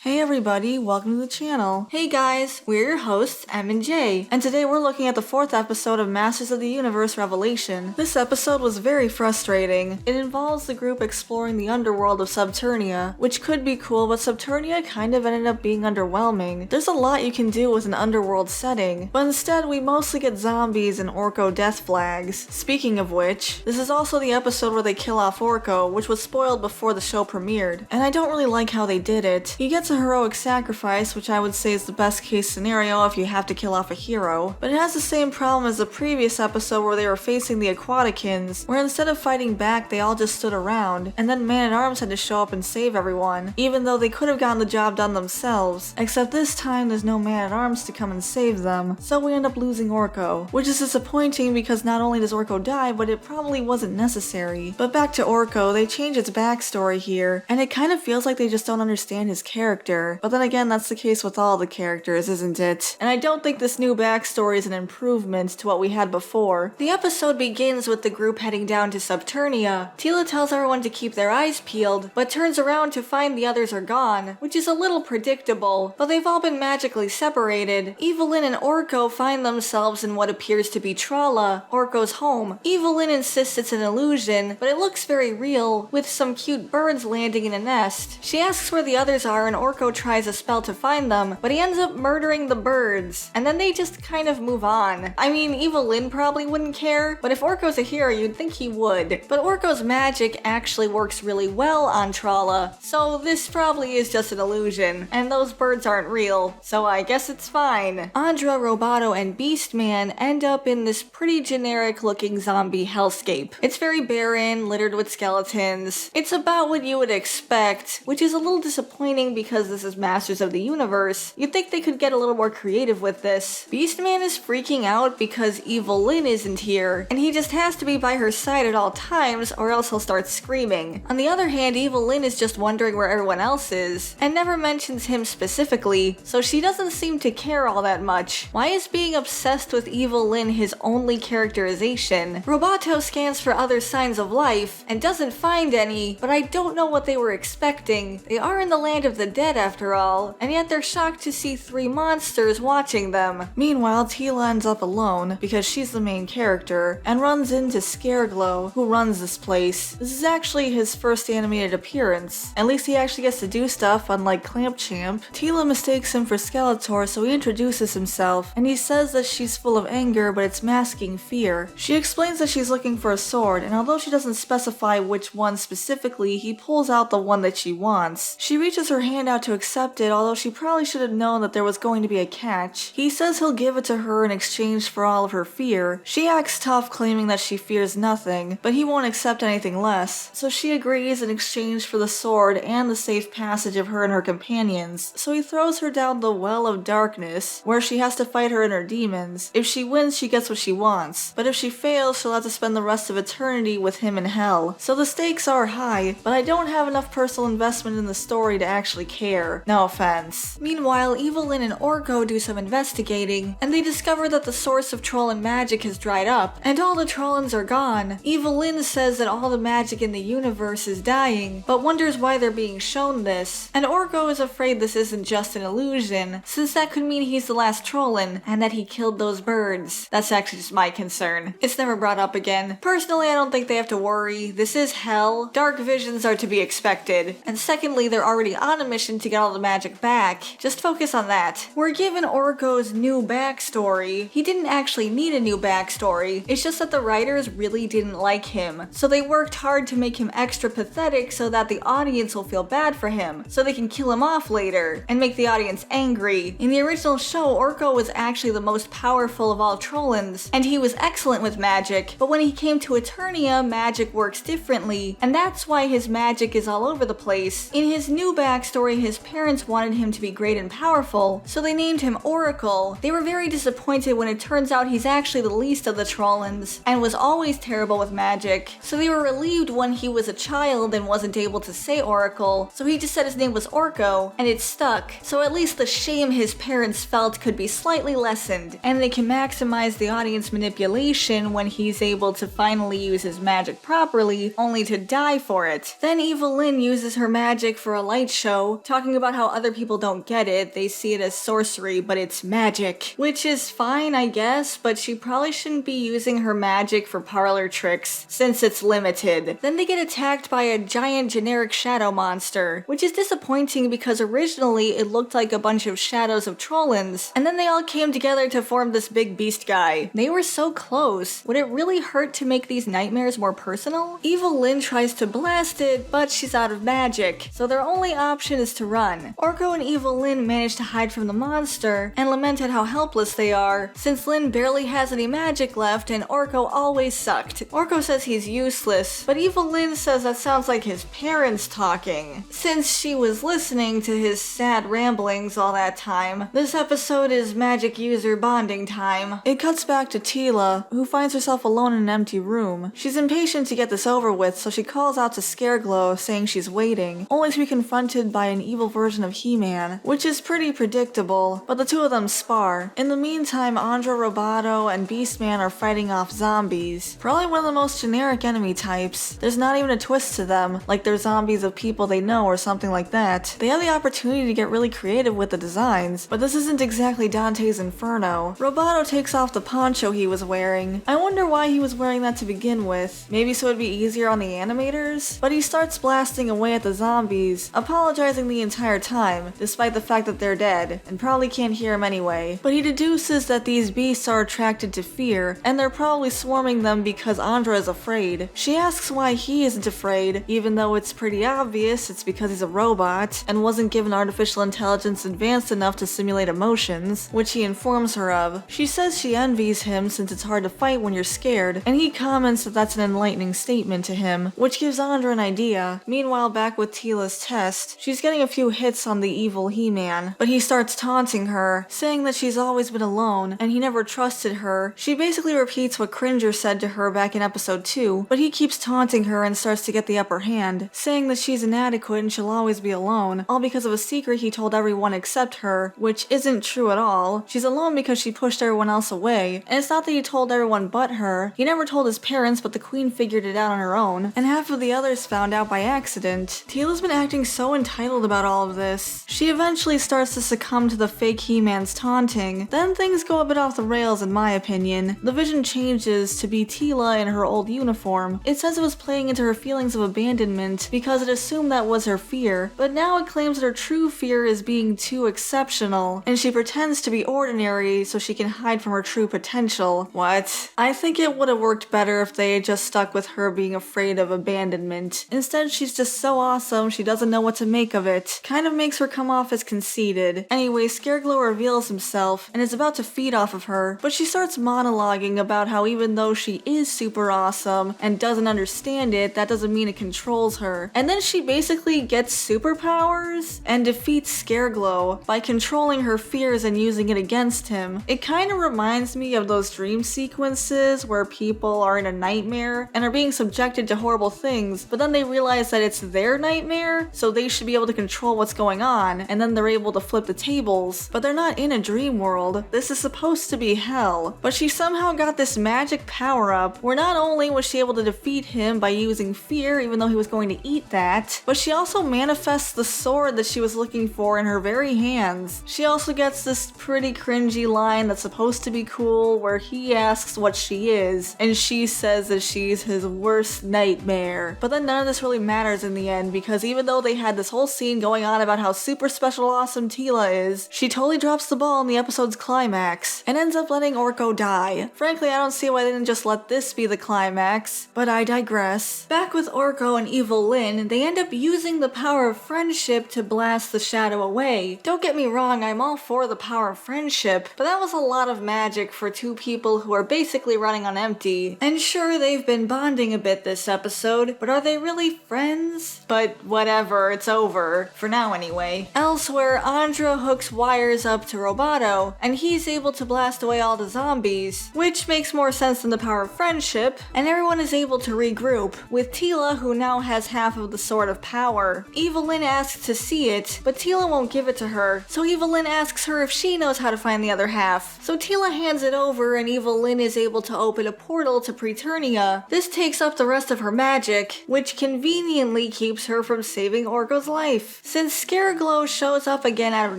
Hey everybody, welcome to the channel. Hey guys, we're your hosts, M and J, and today we're looking at the 4th episode of Masters of the Universe Revelation. This episode was very frustrating. It involves the group exploring the underworld of Subternia, which could be cool, but Subternia kind of ended up being underwhelming. There's a lot you can do with an underworld setting, but instead we mostly get zombies and Orko death flags. Speaking of which, this is also the episode where they kill off Orko, which was spoiled before the show premiered, and I don't really like how they did it. He gets a heroic sacrifice, which I would say is the best case scenario if you have to kill off a hero, but it has the same problem as the previous episode where they were facing the Aquaticans, where instead of fighting back they all just stood around, and then Man-at-Arms had to show up and save everyone, even though they could have gotten the job done themselves, except this time there's no Man-at-Arms to come and save them, so we end up losing Orko, which is disappointing because not only does Orko die, but it probably wasn't necessary. But back to Orko, they change its backstory here, and it kind of feels like they just don't understand his character. But then again, that's the case with all the characters, isn't it? And I don't think this new backstory is an improvement to what we had before. The episode begins with the group heading down to Subternia. Teela tells everyone to keep their eyes peeled, but turns around to find the others are gone, which is a little predictable, but they've all been magically separated. Evil-lyn and Orko find themselves in what appears to be Teela, Orko's home. Evil-lyn insists it's an illusion, but it looks very real, with some cute birds landing in a nest. She asks where the others are and Orko tries a spell to find them, but he ends up murdering the birds, and then they just kind of move on. I mean, Evil-lyn probably wouldn't care, but if Orko's a hero, you'd think he would. But Orko's magic actually works really well on Teela, so this probably is just an illusion, and those birds aren't real, so I guess it's fine. Andra, Roboto, and Beastman end up in this pretty generic-looking zombie hellscape. It's very barren, littered with skeletons. It's about what you would expect, which is a little disappointing because this is Masters of the Universe. You'd think they could get a little more creative with this. Beastman is freaking out because Evil-lyn isn't here, and he just has to be by her side at all times or else he'll start screaming. On the other hand, Evil-lyn is just wondering where everyone else is, and never mentions him specifically, so she doesn't seem to care all that much. Why is being obsessed with Evil-lyn his only characterization? Roboto scans for other signs of life, and doesn't find any, but I don't know what they were expecting. They are in the land of the dead after all, and yet they're shocked to see 3 monsters watching them. Meanwhile, Teela ends up alone, because she's the main character, and runs into Scarglow, who runs this place. This is actually his first animated appearance. At least he actually gets to do stuff, unlike Clampchamp. Teela mistakes him for Skeletor, so he introduces himself, and he says that she's full of anger, but it's masking fear. She explains that she's looking for a sword, and although she doesn't specify which one specifically, he pulls out the one that she wants. She reaches her hand out to accept it, although she probably should have known that there was going to be a catch. He says he'll give it to her in exchange for all of her fear. She acts tough, claiming that she fears nothing, but he won't accept anything less, so she agrees in exchange for the sword and the safe passage of her and her companions. So he throws her down the Well of Darkness, where she has to fight her inner demons. If she wins, she gets what she wants, but if she fails, she'll have to spend the rest of eternity with him in hell. So the stakes are high, but I don't have enough personal investment in the story to actually care. No offense. Meanwhile, Evil-lyn and Orko do some investigating, and they discover that the source of Trollan magic has dried up, and all the Trollans are gone. Evil-lyn says that all the magic in the universe is dying, but wonders why they're being shown this. And Orko is afraid this isn't just an illusion, since that could mean he's the last Trollan, and that he killed those birds. That's actually just my concern. It's never brought up again. Personally, I don't think they have to worry. This is hell. Dark visions are to be expected. And secondly, they're already on a mission to get all the magic back. Just focus on that. We're given Orko's new backstory. He didn't actually need a new backstory. It's just that the writers really didn't like him. So they worked hard to make him extra pathetic so that the audience will feel bad for him, so they can kill him off later, and make the audience angry. In the original show, Orko was actually the most powerful of all Trollans, and he was excellent with magic, but when he came to Eternia, magic works differently, and that's why his magic is all over the place. In his new backstory, his parents wanted him to be great and powerful, so they named him Oracle. They were very disappointed when it turns out he's actually the least of the Trollans, and was always terrible with magic, so they were relieved when he was a child and wasn't able to say Oracle, so he just said his name was Orko, and it stuck, so at least the shame his parents felt could be slightly lessened, and they can maximize the audience manipulation when he's able to finally use his magic properly, only to die for it. Then Evil-lyn uses her magic for a light show, talking about how other people don't get it, they see it as sorcery, but it's magic. Which is fine, I guess, but she probably shouldn't be using her magic for parlor tricks, since it's limited. Then they get attacked by a giant generic shadow monster, which is disappointing because originally it looked like a bunch of shadows of Trollins, and then they all came together to form this big beast guy. They were so close. Would it really hurt to make these nightmares more personal? Evil-lyn tries to blast it, but she's out of magic, so their only option is to run. Orko and Evil-lyn manage to hide from the monster and lament at how helpless they are, since Lyn barely has any magic left and Orko always sucked. Orko says he's useless, but Evil-lyn says that sounds like his parents talking, since she was listening to his sad ramblings all that time. This episode is magic user bonding time. It cuts back to Teela, who finds herself alone in an empty room. She's impatient to get this over with, so she calls out to Scarglow saying she's waiting, only to be confronted by an evil version of He-Man, which is pretty predictable, but the two of them spar. In the meantime, Andra Roboto and Beastman are fighting off zombies. Probably one of the most generic enemy types. There's not even a twist to them, like they're zombies of people they know or something like that. They have the opportunity to get really creative with the designs, but this isn't exactly Dante's Inferno. Roboto takes off the poncho he was wearing. I wonder why he was wearing that to begin with. Maybe so it'd be easier on the animators? But he starts blasting away at the zombies, apologizing the entire time, despite the fact that they're dead, and probably can't hear him anyway. But he deduces that these beasts are attracted to fear, and they're probably swarming them because Andra is afraid. She asks why he isn't afraid, even though it's pretty obvious it's because he's a robot, and wasn't given artificial intelligence advanced enough to simulate emotions, which he informs her of. She says she envies him since it's hard to fight when you're scared, and he comments that that's an enlightening statement to him, which gives Andra an idea. Meanwhile, back with Teela's test, she's getting a few hits on the evil He-Man, but he starts taunting her, saying that she's always been alone, and he never trusted her. She basically repeats what Cringer said to her back in episode 2, but he keeps taunting her and starts to get the upper hand, saying that she's inadequate and she'll always be alone, all because of a secret he told everyone except her, which isn't true at all. She's alone because she pushed everyone else away, and it's not that he told everyone but her. He never told his parents, but the queen figured it out on her own, and half of the others found out by accident. Teela's been acting so entitled about all of this. She eventually starts to succumb to the fake He-Man's taunting. Then things go a bit off the rails in my opinion. The vision changes to be Teela in her old uniform. It says it was playing into her feelings of abandonment because it assumed that was her fear, but now it claims that her true fear is being too exceptional, and she pretends to be ordinary so she can hide from her true potential. What? I think it would have worked better if they had just stuck with her being afraid of abandonment. Instead, she's just so awesome she doesn't know what to make of it. Kind of makes her come off as conceited. Anyway, Scarglow reveals himself and is about to feed off of her, but she starts monologuing about how even though she is super awesome and doesn't understand it, that doesn't mean it controls her. And then she basically gets superpowers and defeats Scarglow by controlling her fears and using it against him. It kind of reminds me of those dream sequences where people are in a nightmare and are being subjected to horrible things, but then they realize that it's their nightmare, so they should be able to control what's going on, and then they're able to flip the tables. But they're not in a dream world. This is supposed to be hell. But she somehow got this magic power-up where not only was she able to defeat him by using fear, even though he was going to eat that, but she also manifests the sword that she was looking for in her very hands. She also gets this pretty cringy line that's supposed to be cool where he asks what she is, and she says that she's his worst nightmare. But then none of this really matters in the end, because even though they had this whole scene going on about how super special awesome Teela is, she totally drops the ball in the episode's climax, and ends up letting Orko die. Frankly, I don't see why they didn't just let this be the climax, but I digress. Back with Orko and Evil-lyn, they end up using the power of friendship to blast the shadow away. Don't get me wrong, I'm all for the power of friendship, but that was a lot of magic for two people who are basically running on empty. And sure, they've been bonding a bit this episode, but are they really friends? But whatever, it's over. For now anyway. Elsewhere, Andra hooks wires up to Roboto, and he's able to blast away all the zombies, which makes more sense than the power of friendship, and everyone is able to regroup, with Teela who now has half of the Sword of Power. Evil-lyn asks to see it, but Teela won't give it to her, so Evil-lyn asks her if she knows how to find the other half. So Teela hands it over and Evil-lyn is able to open a portal to Preternia. This takes up the rest of her magic, which conveniently keeps her from saving Orko's life. Since Scarglow shows up again out of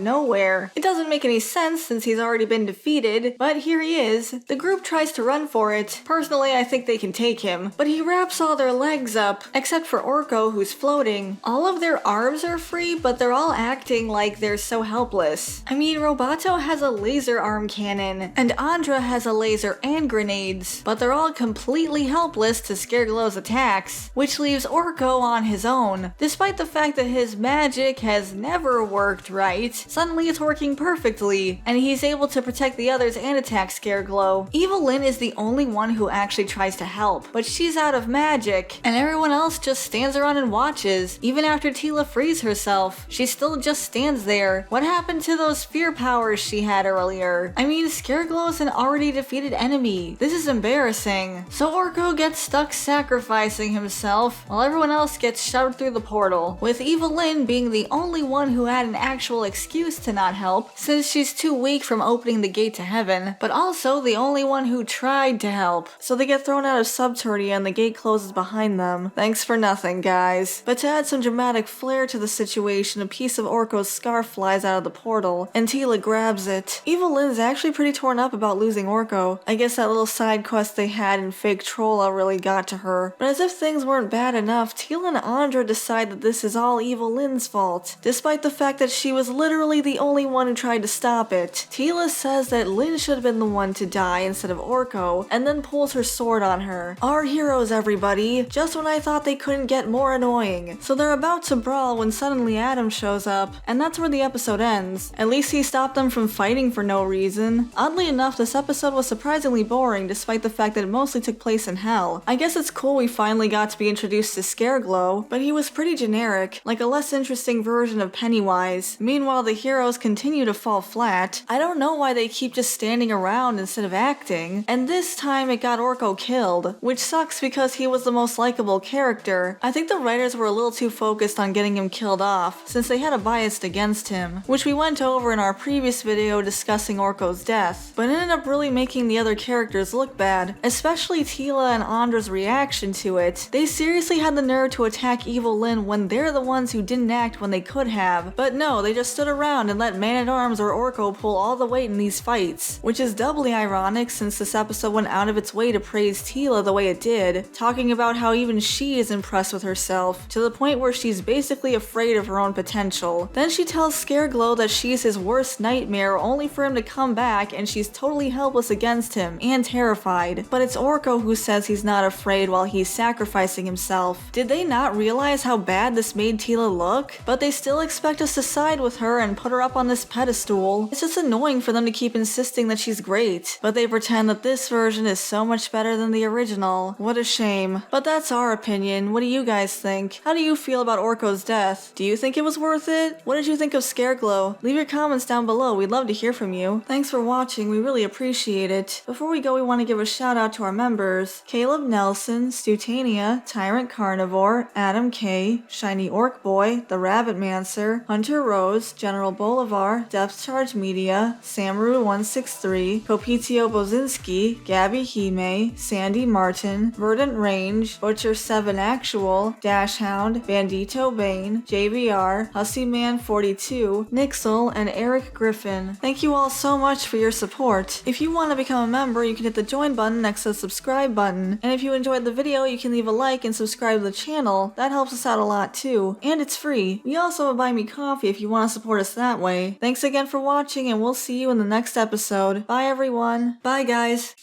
nowhere, it doesn't make any sense since he's already been defeated, but here he is. The group tries to run for it. Personally, I think they can take him, but he wraps all their legs up, except for Orko, who's floating. All of their arms are free, but they're all acting like they're so helpless. I mean, Roboto has a laser arm cannon, and Andra has a laser and grenades, but they're all completely helpless to Scarglow's attacks, which leaves Orko on his own. Despite the fact that his magic has never worked right, suddenly it's working perfectly, and he's able to protect the others and attack Scarglow. Evil-lyn is the only one who actually tries to help, but she's out of magic, and everyone else just stands around and watches. Even after Teela frees herself, she still just stands there. What happened to those fear powers she had earlier? I mean, Scarglow is an already defeated enemy. This is embarrassing. So Orko gets stuck sacrificing himself, while everyone else gets shoved through the portal, with Evil-lyn being the only one who had an actual excuse to not help, since she's too weak from opening the gate to heaven, but also the only one who tried to help. So they get thrown out of Subternia and the gate closes behind them. Thanks for nothing, guys. But to add some dramatic flair to the situation, a piece of Orko's scarf flies out of the portal, and Teela grabs it. Evil-lyn's actually pretty torn up about losing Orko. I guess that little side quest they had in Fake Trolla really got to her. But as if things weren't bad enough, Teela and Andra decide that this is all Evil-lyn's fault, despite the fact that she was literally the only one who tried to stop it. Teela says that Lyn should have been the one to die instead of Orko, and then pulls her sword on her. Our heroes, everybody! Just when I thought they couldn't get more annoying. So they're about to brawl when suddenly Adam shows up, and that's where the episode ends. At least he stopped them from fighting for no reason. Oddly enough, this episode was surprisingly boring despite the fact that it mostly took place in hell. I guess it's cool we finally got to be introduced to Scarglow, but he was pretty generic, like a less interesting version of Pennywise. Meanwhile, the heroes continue to fall flat. I don't know why they keep just standing around instead of acting, and this time it got Orko killed, which sucks because he was the most likable character. I think the writers were a little too focused on getting him killed off, since they had a bias against him, which we went over in our previous video discussing Orko's death, but ended up really making the other characters look bad, especially Teela and Andra's reaction to it. They seriously had the nerve to attack Evil-lyn when they're the ones who didn't act when they could have, but no, they just stood around and let Man-at-Arms or Orko pull all the weight in these fights, which is doubly ironic since this episode went out of its way to praise Teela the way it did, talking about how even she is impressed with herself, to the point where she's basically afraid of her own potential. Then she tells Scarglow that she's his worst nightmare only for him to come back and she's totally helpless against him, and terrified. But it's Orko who says he's not afraid while he's sacrificing himself. Did they not realize how bad this made Teela look? But they still expect us to side with her and put her up on this pedestal. It's just annoying for them to keep insisting that she's great, but they pretend that this version is so much better than the original. What a shame. But that's our opinion. What do you guys think? How do you feel about Orko's death? Do you think it was worth it? What did you think of Scarglow? Leave your comments down below. We'd love to hear from you. Thanks for watching. We really appreciate it. Before we go, we want to give a shout out to our members: Caleb Nelson, Subternia, Tyrant Carnivore, Adam K, Shiny Orc Boy, The Rabbit Mancer, Hunter Rose, General Bolivar, Depth Charge Media, Samaru163, Kopitio Bozinski, Gabby Hime, Sandy Martin, Verdant Range, Butcher7 Actual, Dashhound, Bandito Bane, JVR, Hussyman42, Nixel, and Eric Griffin. Thank you all so much for your support. If you want to become a member, you can hit the join button next to the subscribe button. And if you enjoyed the video, you can leave a like and subscribe to the channel. That helps us out a lot too. And it's free. We also have a Buy Me Coffee if you want to support us that way. Thanks again for watching, and we'll see you in the next episode. Bye everyone. Bye guys.